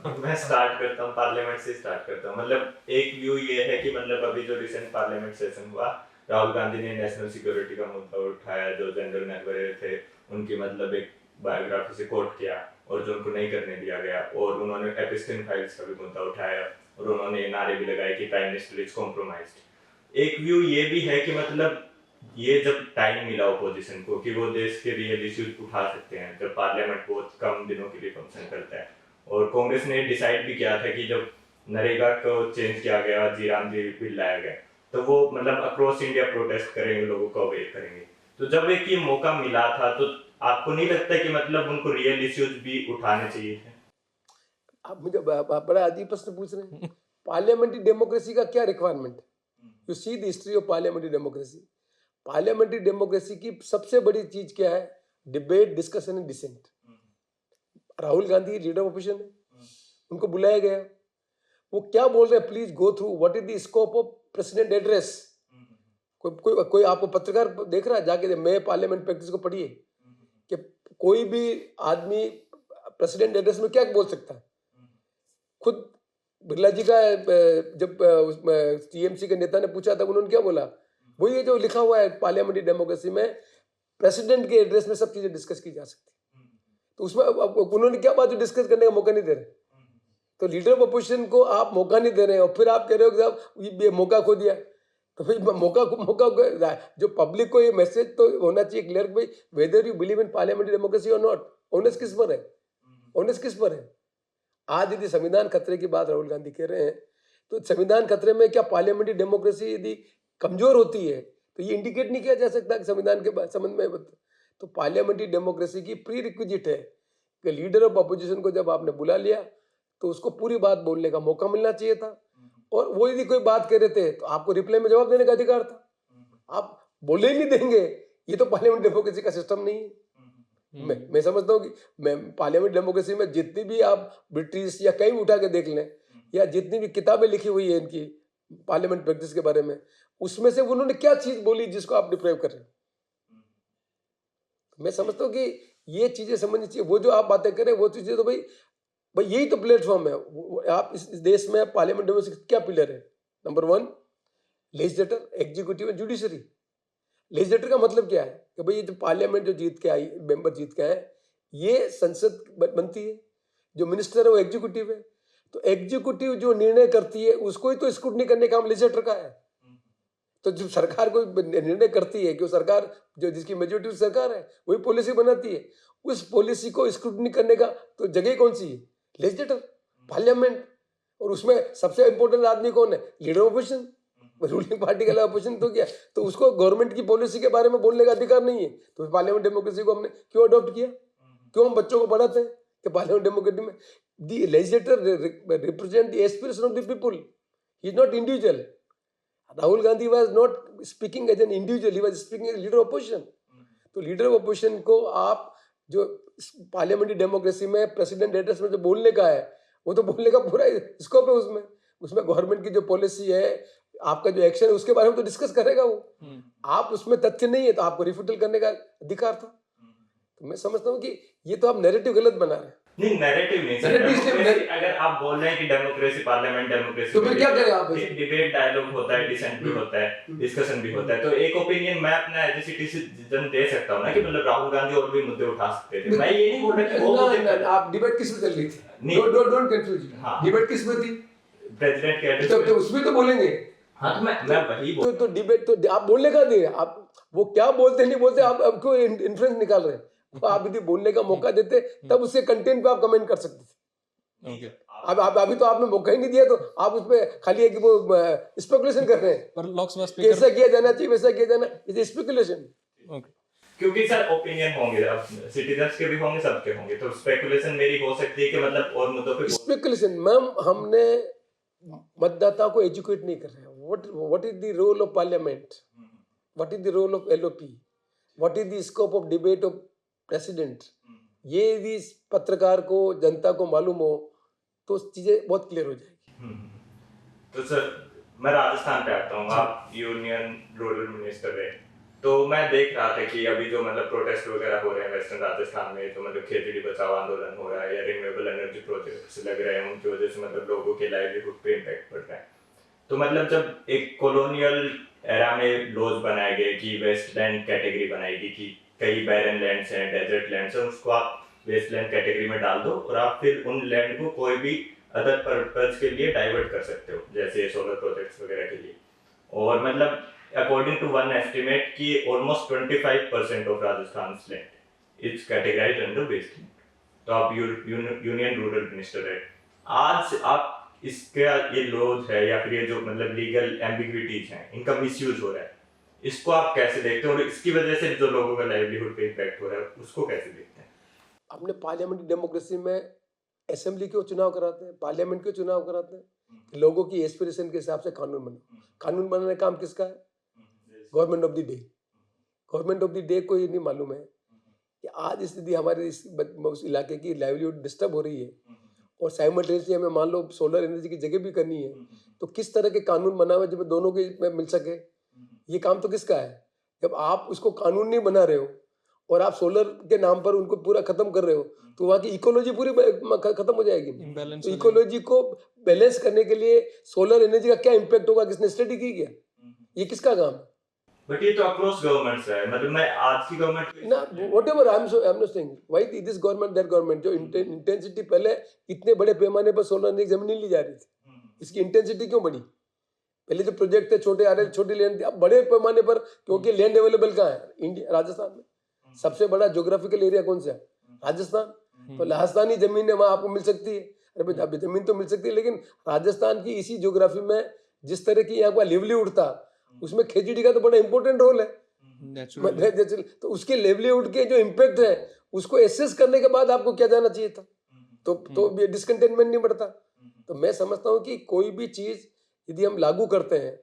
मैं स्टार्ट करता हूँ, पार्लियामेंट से स्टार्ट करता हूँ। मतलब एक व्यू ये है कि मतलब अभी जो रिसेंट पार्लियामेंट सेशन हुआ, राहुल गांधी ने नेशनल सिक्योरिटी का मुद्दा उठाया, जो जनरल नरवरे थे उनकी मतलब एक बायोग्राफी से कोट किया और जो उनको नहीं करने दिया गया, और उन्होंने एपिस्टिन फाइल्स का भी मुद्दा उठाया और उन्होंने नारे भी लगाए कि प्राइम मिनिस्टर इज कॉम्प्रोमाइज्ड। एक व्यू ये भी है कि मतलब ये जब टाइम मिला ओपोजिशन को कि वो देश के रियल इश्यूज उठा सकते हैं, जब पार्लियामेंट बहुत कम दिनों के लिए फंक्शन करता है, और कांग्रेस ने डिसाइड भी किया था कि जब नरेगा को चेंज किया गया, जी राम जी बिल लाया गया, तो वो मतलब अक्रॉस इंडिया प्रोटेस्ट करेंगे, लोगों को अवेयर करेंगे। तो जब एक ये मौका मिला था, तो आपको नहीं लगता कि मतलब उनको रियल इश्यूज भी उठाने चाहिए थे? आप मुझे बड़ा अजीब प्रश्न पूछ रहे हैं। पार्लियामेंट्री डेमोक्रेसी का क्या रिक्वायरमेंट है? You see the history of parliamentary democracy. Parliamentary democracy की सबसे बड़ी चीज क्या है? Debate, discussion and dissent. Rahul Gandhi leader of opposition है, उनको बुलाया गया, वो क्या बोल रहे हैं? Please go through what is the scope of president address. कोई आपको पत्रकार देख रहा है जाके मैं पार्लियामेंट प्रैक्टिस को पढ़िए कि कोई भी आदमी प्रेसिडेंट एड्रेस में क्या बोल सकता है? खुद बिरला जी का जब टीएमसी के नेता ने पूछा था, उन्होंने क्या बोला? वही है जो लिखा हुआ है पार्लियामेंट्री डेमोक्रेसी में, प्रेसिडेंट के एड्रेस में सब चीजें डिस्कस की जा सकती है। तो उसमें उन्होंने क्या बात डिस्कस करने का मौका नहीं दे रहे। तो लीडर ऑफ अपोजिशन को आप मौका नहीं दे रहे हैं और फिर आप कह रहे हो कि साहब ये मौका खो दिया। तो भाई मौका जो पब्लिक को ये मैसेज तो होना चाहिए क्लियर कि भाई whether you believe in parliamentary democracy और नॉट। ऑनेस्ट किस पर है? ऑनेस्ट किस पर है? आज यदि संविधान खतरे की बात राहुल गांधी कह रहे हैं, तो संविधान खतरे में क्या पार्लियामेंट्री डेमोक्रेसी यदि कमजोर होती है तो ये इंडिकेट नहीं किया जा सकता कि संविधान के संबंध में? तो पार्लियामेंट्री डेमोक्रेसी की प्री रिक्विजिट है कि लीडर ऑफ अपोजिशन को जब आपने बुला लिया तो उसको पूरी बात बोलने का मौका मिलना चाहिए था, और वो यदि कोई बात कह रहे थे तो आपको रिप्लाई में जवाब देने का अधिकार था। आप बोले ही नहीं देंगे, ये तो पार्लियामेंट डेमोक्रेसी का सिस्टम नहीं है। मैं समझता हूँ कि मैं पार्लियामेंट डेमोक्रेसी में जितनी भी आप ब्रिटिश या कहीं उठा के देख लें, या जितनी भी किताबें लिखी हुई है इनकी पार्लियामेंट प्रैक्टिस के बारे में, उसमें से उन्होंने क्या चीज बोली जिसको आप डिप्राइव कर रहे हैं? मैं समझता हूँ कि ये चीजें समझनी चाहिए। वो जो आप बातें करें वो चीजें तो भाई भाई यही तो प्लेटफॉर्म है। आप इस देश में पार्लियामेंट डेमोक्रेसी क्या पिलर है? Number 1 legislator, executive and judiciary. Legislator का मतलब क्या है कि भाई ये जो पार्लियामेंट जो जीत के आई, मेंबर जीत के आए, ये संसद बनती है। जो मिनिस्टर है वो एग्जीक्यूटिव है। तो एग्जीक्यूटिव जो निर्णय करती है उसको ही तो स्क्रूटनी करने का काम लेजिस्लेटर का है। तो जो सरकार को निर्णय करती है कि वो सरकार जो जिसकी मेजोरिटी सरकार है वही पॉलिसी बनाती है, उस पॉलिसी को स्क्रूटनी करने का तो जगह कौन सी है? Legislator, parliament. और उसमें सबसे इंपॉर्टेंट आदमी कौन है? Leader of opposition. Ruling party का अपोजिशन तो क्या, तो उसको गवर्नमेंट की पॉलिसी के बारे में बोलने का अधिकार नहीं है। तो पार्लियामेंट डेमोक्रेसी को हमने क्यों अडॉप्ट किया? क्यों हम बच्चों को पढ़ाते हैं कि पार्लियामेंट डेमोक्रेसी में the legislator represent the aspiration of the people, he is not individual. Rahul Gandhi was not speaking as an individual, he was speaking as leader of opposition. तो लीडर ऑफ अपोजिशन को आप जो parliamentary democracy में president address में जो बोलने का है, वो तो बोलने का पूरा स्कोप है उसमें। उसमें गवर्नमेंट की जो पॉलिसी है, आपका जो एक्शन है, उसके बारे में तो डिस्कस करेगा वो। आप उसमें तथ्य नहीं है तो आपको रिफ्यूटल करने का अधिकार था। तो मैं समझता हूँ कि ये तो आप नैरेटिव गलत बना रहे हैं। नहीं, नैरेटिव नहीं सर। डेमोक्रेसी अगर आप बोल रहे हैं कि डेमोक्रेसी, पार्लियामेंट डेमोक्रेसी, तो फिर क्या करें आप? डिबेट, डायलॉग होता है, डिसेंट भी होता है, डिस्कशन भी होता है, तो एक ओपिनियन मैं अपना एज ए सिटीजन दे सकता हूं ना कि मतलब राहुल गांधी और भी मुद्दे उठा सकते थे। मैं ये नहीं बोल रहा कि वो मुद्दे आप डिबेट किस में चल रही थी? Don't confuse. डिबेट किस में थी? प्रेसिडेंट के एड्रेस तो उसमें तो बोलेंगे। हाँ, तो मैं वही बोल तो डिबेट तो आप बोलने का दे, आप वो क्या बोलते नहीं बोलते आप क्यों इन्फ्लुएंस निकाल रहे हैं? आप यदि बोलने का मौका देते तब उसके कंटेंट पे आप कमेंट कर सकते थे। अब आप अभी तो आपने मौका ही नहीं दिया, तो आप उसमें खाली एक वो स्पेकुलेशन कर रहे हैं। पर लोकसभा स्पीकर कैसा किया जाना चाहिए, वैसा किया जाना, इज स्पेकुलेशन। क्योंकि सर ओपिनियन होंगे, अब सिटीजन्स के भी होंगे, सबके होंगे, तो स्पेकुलेशन मेरी हो सकती है कि मतलब और मुद्दों पे स्पेकुलेशन। मैम, हमने मतदाता को एजुकेट नहीं कर रहे हैं। What is the role of parliament, what is the role of LOP, what is the scope of debate of president. ये यदि पत्रकार को, जनता को मालूम हो तो चीजें बहुत क्लियर हो जाएगी। तो सर मैं राजस्थान पे आता हूँ, आप यूनियन रूरल मिनिस्टर है, तो मैं देख रहा था कि अभी जो मतलब प्रोटेस्ट वगैरह हो रहे हैं वेस्टर्न राजस्थान में, तो मतलब खेतड़ी बचाओ आंदोलन हो रहा है या रिन्यूएबल एनर्जी प्रोजेक्ट्स लग रहे हैं, उनकी वजह से मतलब लोगों के लाइवलीहुड पे इम्पैक्ट पड़ रहा है। तो मतलब जब एक कॉलोनियल एरा में लॉज बनाए गए कि वेस्टलैंड कैटेगरी बनाएगी कि कई बैरन लैंड्स हैं, डेजर्ट लैंड्स हैं, उसको आप वेस्टलैंड कैटेगरी में डाल दो और आप फिर उन लैंड को कोई भी अदर पर्पज के लिए डाइवर्ट कर सकते हो, जैसे सोलर प्रोजेक्ट्स वगैरह के लिए। और मतलब अकॉर्डिंग टू वन एस्टिमेट कि almost 25% of Rajasthan land is categorised under wasteland. तो आप यूनियन रूरल मिनिस्टर है, आज आप इसका ये लॉज है या फिर ये जो मतलब लीगल एम्बिग्विटीज हैं, इनका मिसयूज हो रहा है, इसको आप कैसे देखते हैं और इसकी वजह से जो लोगों का लाइवलीहुड पे इम्पैक्ट हो रहा है उसको कैसे देखते हैं? अपने पार्लियामेंट्री डेमोक्रेसी में असेंबली के चुनाव कराते हैं, पार्लियामेंट के चुनाव कराते हैं, लोगों की एस्पिरेशन के हिसाब से कानून बना। कानून बनाने का काम किसका है? Government of the day. Government of the day को ये नहीं मालूम है कि आज स्थिति हमारे उस इलाके की लाइवलीहुड डिस्टर्ब हो रही है और साइमल्टेनियसली हमें मान लो सोलर एनर्जी की जगह भी करनी है, तो किस तरह के कानून बना हुआ जब दोनों के में मिल सके? ये काम तो किसका है? जब आप उसको कानून नहीं बना रहे हो और आप सोलर के नाम पर उनको पूरा खत्म कर रहे हो, तो वहाँ की इकोलॉजी पूरी खत्म हो जाएगी। इम्बैलेंस तो हो इकोलॉजी को बैलेंस करने के लिए सोलर एनर्जी का क्या इम्पैक्ट होगा, किसने स्टडी की क्या? ये किसका काम है? बट ये तो अक्रॉस गवर्नमेंट्स है, मतलब मैं आज की गवर्नमेंट ना whatever I'm not saying why this government that government जो इंटेंसिटी पहले इतने बड़े पैमाने पर सोलर एनर्जी जमीन नहीं ली जा रही थी, इसकी इंटेंसिटी क्यों बढ़ी? पहले जो प्रोजेक्ट थे छोटे आ रहे, छोटी लैंड थी, अब बड़े पैमाने पर, क्योंकि लैंड अवेलेबल कहाँ है? इंडिया, राजस्थान में सबसे बड़ा ज्योग्राफिकल एरिया कौन सा है? राजस्थान। तो राजस्थानी जमीन है, वहाँ आपको मिल सकती है। अरे भाई जमीन तो मिल सकती है, लेकिन राजस्थान की इसी ज्योग्राफी में जिस तरह की यहाँ का लिवलीहुड था, उसमें खेजड़ी का तो बड़ा इंपॉर्टेंट रोल है। तो उसके लिवलीहुड के जो इम्पैक्ट है उसको एसेस करने के बाद आपको क्या जाना चाहिए था, तो डिसकंटेनमेंट नहीं बढ़ता। तो मैं समझता हूँ कि कोई भी चीज यदि हम लागू करते हैं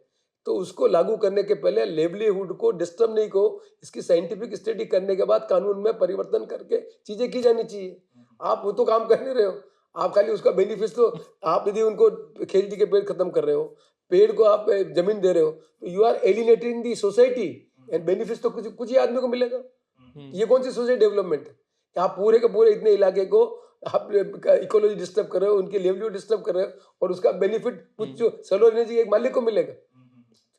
तो उसको लागू करने के पहले लिवलीहुड को डिस्टर्ब नहीं को इसकी साइंटिफिक स्टडी करने के बाद कानून में परिवर्तन करके चीजें की जानी चाहिए। आप वो तो काम कर नहीं रहे हो, आप खाली उसका बेनिफिट, तो आप यदि उनको खेजड़ी के पेड़ खत्म कर रहे हो, पेड़ को आप जमीन दे रहे हो, तो you are alienating the society and benefit तो कुछ ही आदमी को मिलेगा। ये कौन सी सोसाइटी डेवलपमेंट है कि आप पूरे के पूरे इतने इलाके को आप इकोलॉजी डिस्टर्ब कर रहे हो, उनके लिवलीहुड डिस्टर्ब कर रहे हो और उसका बेनिफिट कुछ जो सोलर एनर्जी के एक मालिक को मिलेगा।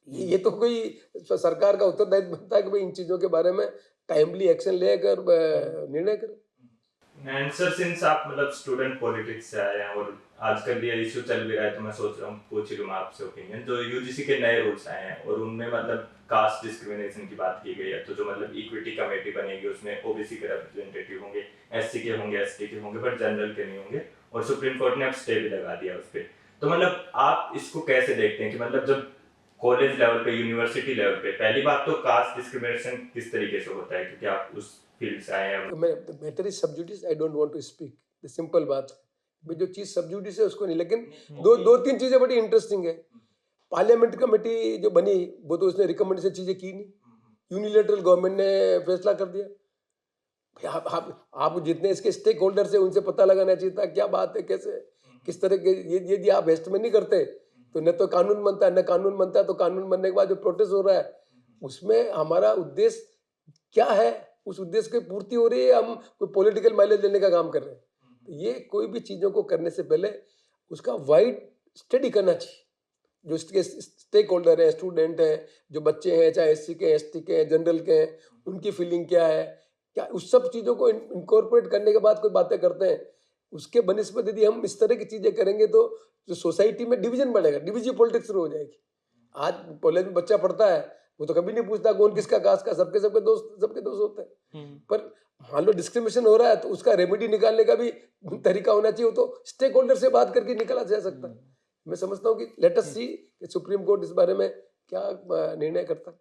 ये तो कोई सरकार का उत्तरदायित्व बनता है कि भाई इन चीजों के बारे में टाइमली एक्शन लेकर निर्णय करें। एंड सर, सिंस आप मतलब स्टूडेंट पॉलिटिक्स से आए हैं और आजकल ये इशू चल भी रहा है, तो मैं सोच रहा हूँ पूछ ही लूँ आपसे ओपिनियन। जो यूजीसी के नए रूल्स आए हैं और उनमें मतलब कास्ट डिस्क्रिमिनेशन की बात की गई है, तो जो मतलब इक्विटी कमेटी बनेगी उसमें ओबीसी के रिप्रेजेंटेटिव होंगे, एससी के होंगे, एसटी के होंगे, बट जनरल के नहीं होंगे, और सुप्रीम कोर्ट ने अब स्टे भी लगा दिया उस पर। तो मतलब आप इसको कैसे देखते हैं कि मतलब जब कॉलेज लेवल पे, यूनिवर्सिटी लेवल पे, पहली बात तो कास्ट डिस्क्रिमिनेशन किस तरीके से होता है, क्योंकि आप उस फील्ड से आए हैं। Matter is sub judice, I don't want to speak, the simple बात है, जो चीज सब जुडिस है उसको नहीं। लेकिन दो तीन चीजें बड़ी इंटरेस्टिंग है। पार्लियामेंट कमेटी जो बनी वो तो उसने रिकमेंडेशन चीजें की नहीं, यूनिलेटरल गवर्नमेंट ने फैसला कर दिया। आप जितने इसके स्टेक होल्डर्स है उनसे पता लगाना चाहिए था क्या बात है, कैसे किस तरह के, यदि आप वेस्ट में नहीं करते तो न तो कानून बनता है, न कानून बनता है तो कानून बनने के बाद जो प्रोटेस्ट हो रहा है उसमें हमारा उद्देश्य क्या है, उस उद्देश्य की पूर्ति हो रही है, हम कोई पॉलिटिकल माइलेज लेने का काम कर रहे हैं। तो ये कोई भी चीज़ों को करने से पहले उसका वाइड स्टडी करना चाहिए। जो इसके स्टेक होल्डर है, स्टूडेंट हैं, जो बच्चे हैं, चाहे एससी के, एसटी के, जनरल के हैं, उनकी फीलिंग क्या है, क्या उस सब चीज़ों को इनकॉर्पोरेट करने के बाद कोई बातें करते हैं। उसके बनिस्बत यदि हम इस तरह की चीज़ें करेंगे तो जो सोसाइटी में डिवीजन बढ़ेगा, डिविजिव पॉलिटिक्स शुरू हो जाएगी। आज कॉलेज में बच्चा पढ़ता है वो तो कभी नहीं पूछता कौन किसका कास्ट का, सबके दोस्त होते हैं। पर मान लो डिस्क्रिमिनेशन हो रहा है तो उसका रेमेडी निकालने का भी तरीका होना चाहिए, वो तो स्टेक होल्डर से बात करके निकाला जा सकता है। मैं समझता हूँ कि लेट अस सी कि सुप्रीम कोर्ट इस बारे में क्या निर्णय करता है।